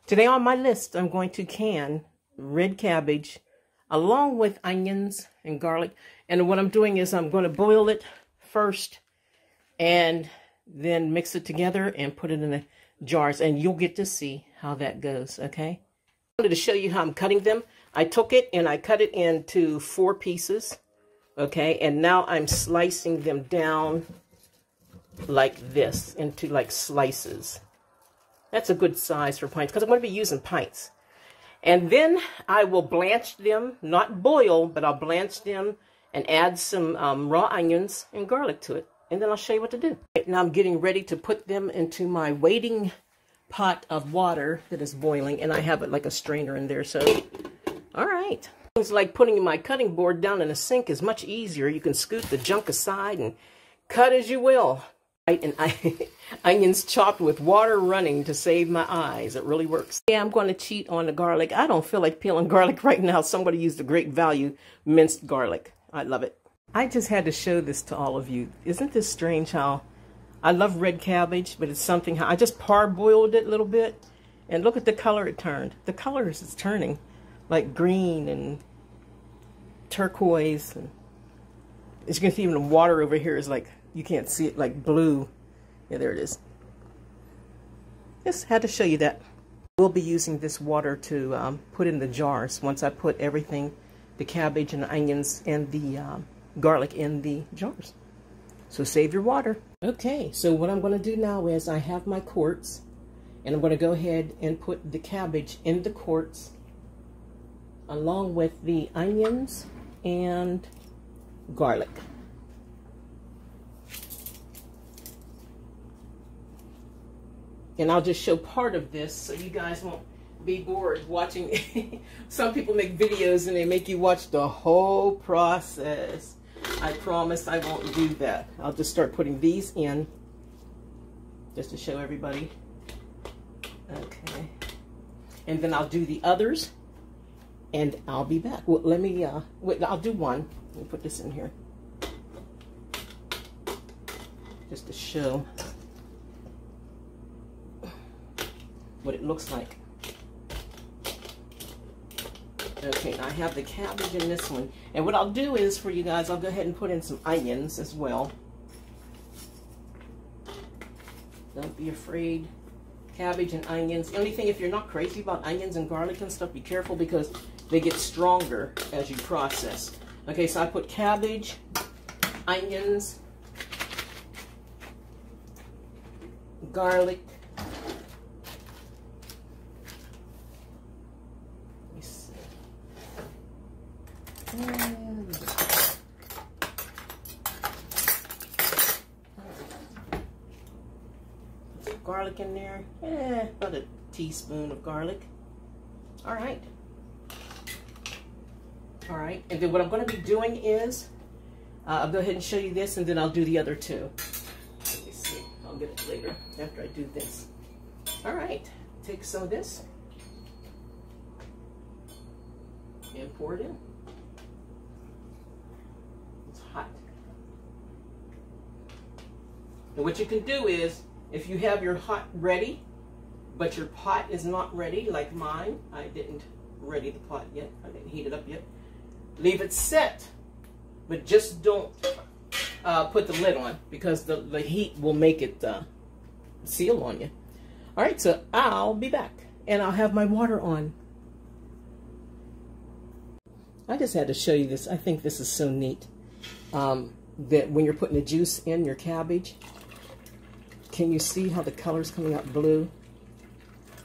Today on my list, I'm going to can red cabbage along with onions and garlic. And what I'm doing is I'm going to boil it first and then mix it together and put it in the jars. And you'll get to see how that goes, okay? I wanted to show you how I'm cutting them. I took it and I cut it into 4 pieces, okay? And now I'm slicing them down like this, into like slices. That's a good size for pints because I'm going to be using pints. And then I will blanch them, not boil, but I'll blanch them and add some raw onions and garlic to it. And then I'll show you what to do. Right, now I'm getting ready to put them into my waiting pot of water that is boiling. And I have it like a strainer in there. So, all right. It's like putting my cutting board down in a sink is much easier. You can scoot the junk aside and cut as you will. Right, and onions chopped with water running to save my eyes. It really works. Yeah, I'm going to cheat on the garlic. I don't feel like peeling garlic right now. Somebody used a great value minced garlic. I love it. I just had to show this to all of you. Isn't this strange how I love red cabbage, but it's something how I just parboiled it a little bit. And look at the color it turned. The colors it's turning like green and turquoise. And as you can see, even the water over here is like, you can't see it, like blue. Yeah, there it is. Just had to show you that. We'll be using this water to put in the jars once I put everything, the cabbage and the onions and the garlic in the jars. So save your water. Okay, so what I'm going to do now is I have my quarts, and I'm going to go ahead and put the cabbage in the quarts along with the onions and garlic. And I'll just show part of this so you guys won't be bored watching. Some people make videos and they make you watch the whole process. I promise I won't do that. I'll just start putting these in just to show everybody. Okay. And then I'll do the others and I'll be back. Well, let me, wait, I'll do one. Let me put this in here just to show what it looks like. Okay, now I have the cabbage in this one. And what I'll do is, for you guys, I'll go ahead and put in some onions as well. Don't be afraid. Cabbage and onions. The only thing, if you're not crazy about onions and garlic and stuff, be careful because they get stronger as you process. Okay, so I put cabbage, onions, garlic, garlic in there, about a teaspoon of garlic. All right, and then what I'm going to be doing is I'll go ahead and show you this, and then I'll do the other two. Let me see, I'll get it later after I do this. All right, take some of this and pour it in. It's hot. And what you can do is, if you have your hot ready, but your pot is not ready, like mine, I didn't ready the pot yet, I didn't heat it up yet, leave it set, but just don't put the lid on because the heat will make it seal on you. All right, so I'll be back, and I'll have my water on. I just had to show you this. I think this is so neat, that when you're putting the juice in your cabbage, can you see how the color's coming out blue?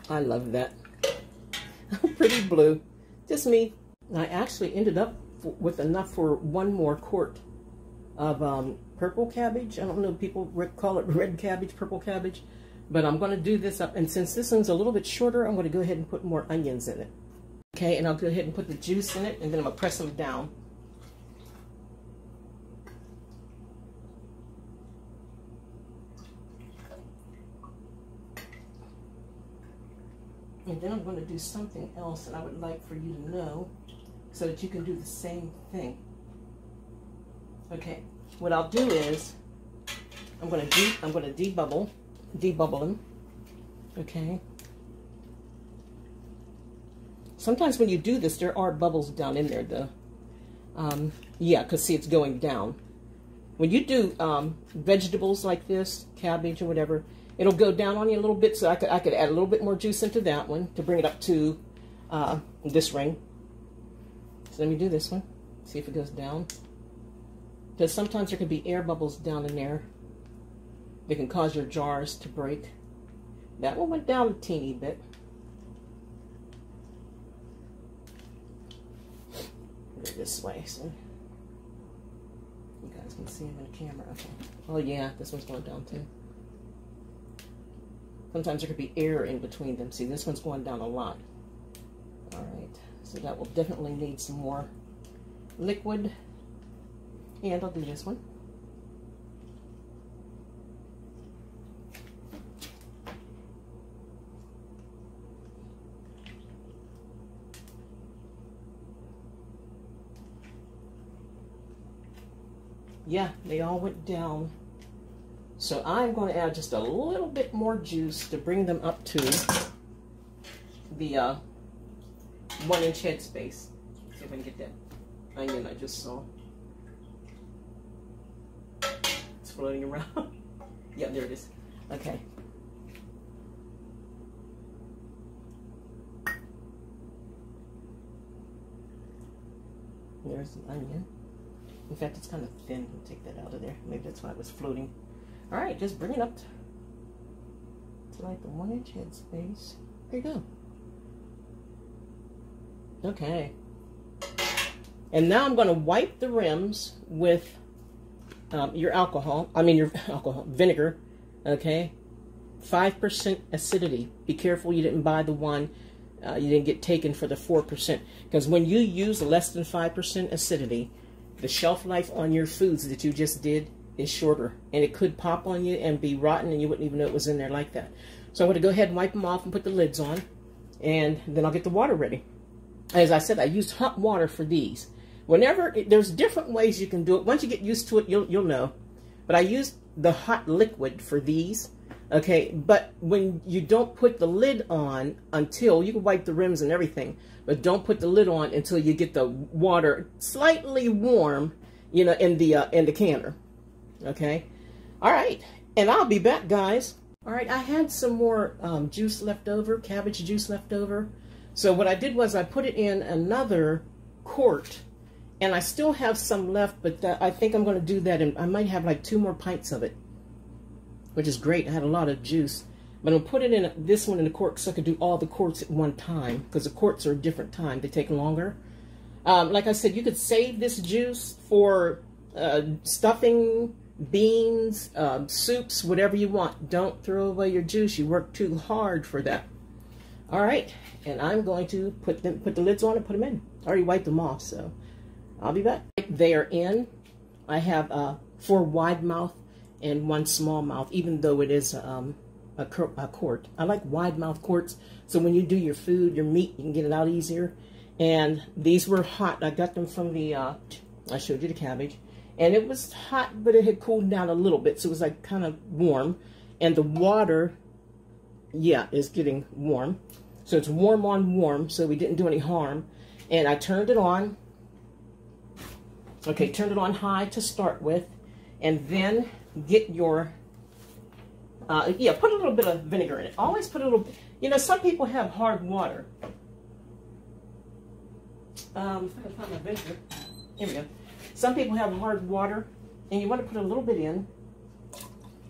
I love that. Pretty blue. Just me. I actually ended up with enough for one more quart of purple cabbage. I don't know, people call it red cabbage, purple cabbage. But I'm going to do this up. And since this one's a little bit shorter, I'm going to go ahead and put more onions in it. Okay, and I'll go ahead and put the juice in it, and then I'm going to press them down. And then I'm going to do something else that I would like for you to know so that you can do the same thing. Okay, what I'll do is I'm going to debubble them. Okay. Sometimes when you do this, there are bubbles down in there, though. Yeah, because see, it's going down. When you do vegetables like this, cabbage or whatever, it'll go down on you a little bit, so I could add a little bit more juice into that one to bring it up to this ring. So let me do this one, see if it goes down. Because sometimes there could be air bubbles down in there. They can cause your jars to break. That one went down a teeny bit. Put it this way, so you guys can see them in the camera. Okay. Oh yeah, this one's going down too. Sometimes there could be air in between them. See, this one's going down a lot. All right, so that will definitely need some more liquid. And I'll do this one. Yeah, they all went down. So I'm going to add just a little bit more juice to bring them up to the 1-inch head space. See if I can get that onion I just saw. It's floating around. Yeah, there it is. Okay. There's the onion. In fact, it's kind of thin. I'll take that out of there. Maybe that's why it was floating. All right, just bring it up to like the 1-inch head space. There you go. Okay. And now I'm going to wipe the rims with your vinegar. Okay. 5% acidity. Be careful you didn't buy the one. You didn't get taken for the 4%. Because when you use less than 5% acidity, the shelf life on your foods that you just did is shorter, and it could pop on you and be rotten, and you wouldn't even know it was in there like that. So I'm going to go ahead and wipe them off and put the lids on, and then I'll get the water ready. As I said, I used hot water for these. Whenever there's different ways you can do it. Once you get used to it, you'll know. But I used the hot liquid for these. Okay, but when you don't put the lid on until you can wipe the rims and everything, but don't put the lid on until you get the water slightly warm, you know, in the canner. Okay, all right, and I'll be back, guys. All right, I had some more juice left over, cabbage juice left over. So what I did was I put it in another quart, and I still have some left, but I think I'm going to do that, and I might have like 2 more pints of it, which is great. I had a lot of juice. But I'm put it in this one in the quart so I could do all the quarts at one time, because the quarts are a different time. They take longer. Like I said, you could save this juice for stuffing, beans, soups, whatever you want. Don't throw away your juice. You work too hard for that. All right, and I'm going to put the lids on and put them in. I already wiped them off, so I'll be back. They are in. I have 4 wide mouth and 1 small mouth, even though it is a quart. I like wide mouth quarts, so when you do your food, your meat, you can get it out easier. And these were hot. I got them from the, I showed you the cabbage. And it was hot, but it had cooled down a little bit, so it was like kind of warm. And the water, yeah, is getting warm. So it's warm on warm, so we didn't do any harm. And I turned it on. Okay, turned it on high to start with. And then get your, yeah, put a little bit of vinegar in it. Always put a little, you know, some people have hard water. If I can find my vinegar. Here we go. Some people have hard water, and you want to put a little bit in,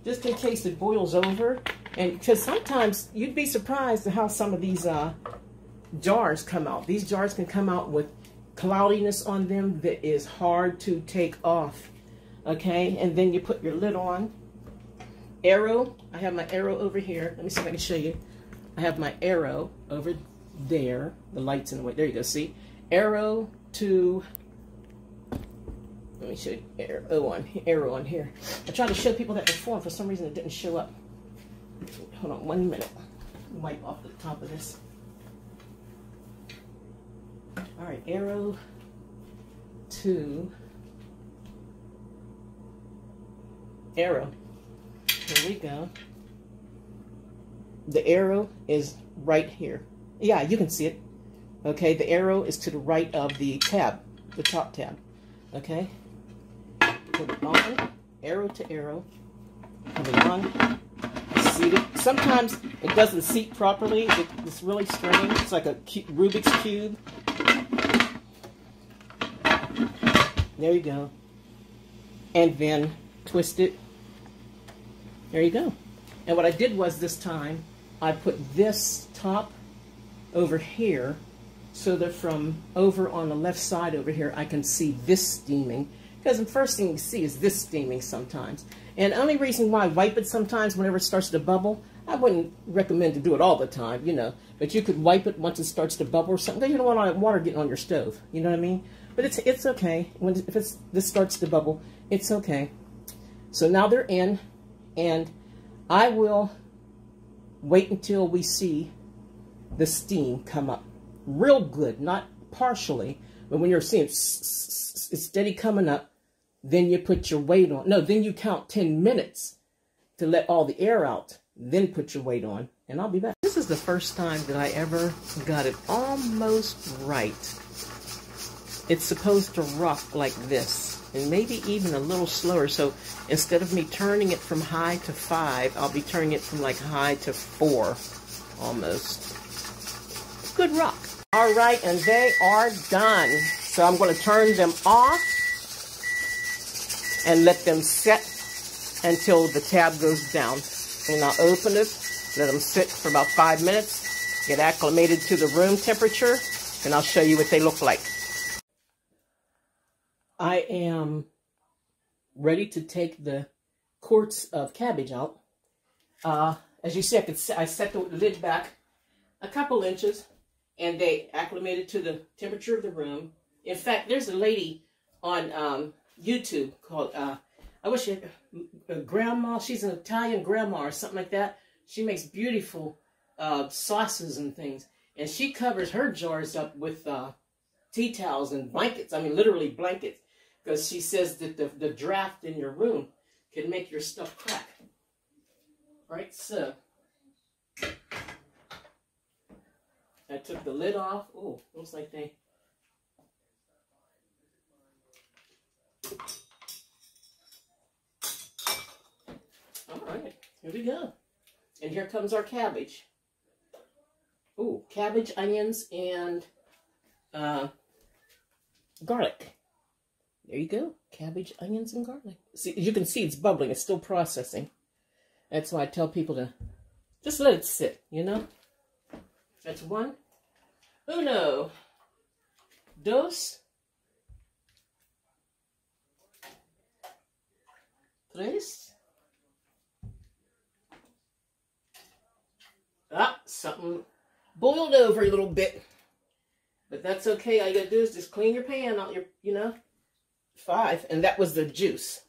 just in case it boils over. And because sometimes you'd be surprised at how some of these jars come out. These jars can come out with cloudiness on them that is hard to take off. Okay, and then you put your lid on. Arrow, I have my arrow over here. Let me see if I can show you. I have my arrow over there. The light's in the way. There you go, see? Arrow to, let me show you, arrow on here. I tried to show people that before, and for some reason it didn't show up. Hold on 1 minute. Wipe off the top of this. All right, arrow to arrow. Here we go. The arrow is right here. Yeah, you can see it. Okay, the arrow is to the right of the tab, the top tab. Okay, put it on, arrow to arrow, put it on, seat it. Sometimes it doesn't seat properly. It's really strange. It's like a Rubik's Cube. There you go. And then twist it. There you go. And what I did was this time, I put this top over here so that from over on the left side over here, I can see this steaming. Because the first thing you see is this steaming sometimes. And the only reason why I wipe it sometimes whenever it starts to bubble, I wouldn't recommend to do it all the time, you know. But you could wipe it once it starts to bubble or something. You don't want water getting on your stove, you know what I mean? But it's okay. If this starts to bubble, it's okay. So now they're in, and I will wait until we see the steam come up. Real good, not partially, but when you're seeing it's steady coming up, then you put your weight on. No, then you count 10 minutes to let all the air out, then put your weight on, and I'll be back. This is the first time that I ever got it almost right. It's supposed to rock like this, and maybe even a little slower. So instead of me turning it from high to 5, I'll be turning it from like high to 4 almost. Good rock. All right, and they are done. So I'm going to turn them off and let them set until the tab goes down. And I'll open it, let them sit for about 5 minutes, get acclimated to the room temperature, and I'll show you what they look like. I am ready to take the quarts of cabbage out. As you see, I set the lid back a couple inches, and they acclimated to the temperature of the room. In fact, there's a lady on YouTube called, I wish she had, grandma, she's an Italian grandma or something like that. She makes beautiful sauces and things. And she covers her jars up with tea towels and blankets. I mean, literally blankets. Because she says that the draft in your room can make your stuff crack. Right, so I took the lid off. Oh, looks like they... All right, here we go. And here comes our cabbage. Oh, cabbage, onions, and garlic. There you go. Cabbage, onions, and garlic. See, you can see it's bubbling. It's still processing. That's why I tell people to just let it sit, you know? That's one. Uno. Dos. Tres. Ah, something boiled over a little bit. But that's okay. All you gotta do is just clean your pan out, you know? 5, and that was the juice.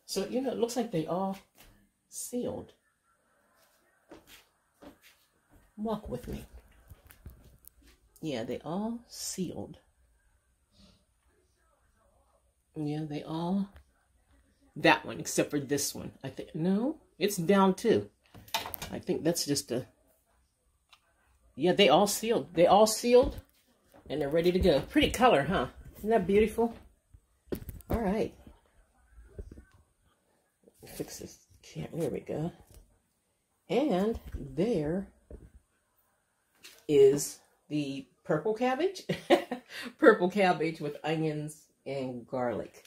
So, you know, it looks like they all sealed. Walk with me. Yeah, they all sealed. Yeah, they all... That one, except for this one. I think, no, it's down too. I think that's just a... Yeah, they all sealed. They all sealed, and they're ready to go. Pretty color, huh? Isn't that beautiful? All right. Fix this camera. There we go. And there is the purple cabbage. Purple cabbage with onions and garlic.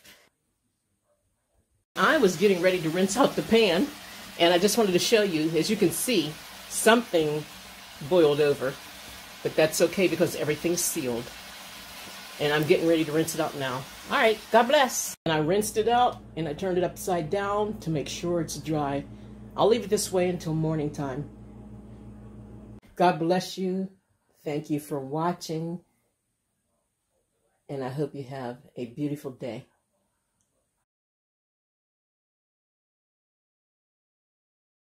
I was getting ready to rinse out the pan, and I just wanted to show you, as you can see, something boiled over. But that's okay because everything's sealed. And I'm getting ready to rinse it out now. All right, God bless. And I rinsed it out, and I turned it upside down to make sure it's dry. I'll leave it this way until morning time. God bless you. Thank you for watching. And I hope you have a beautiful day.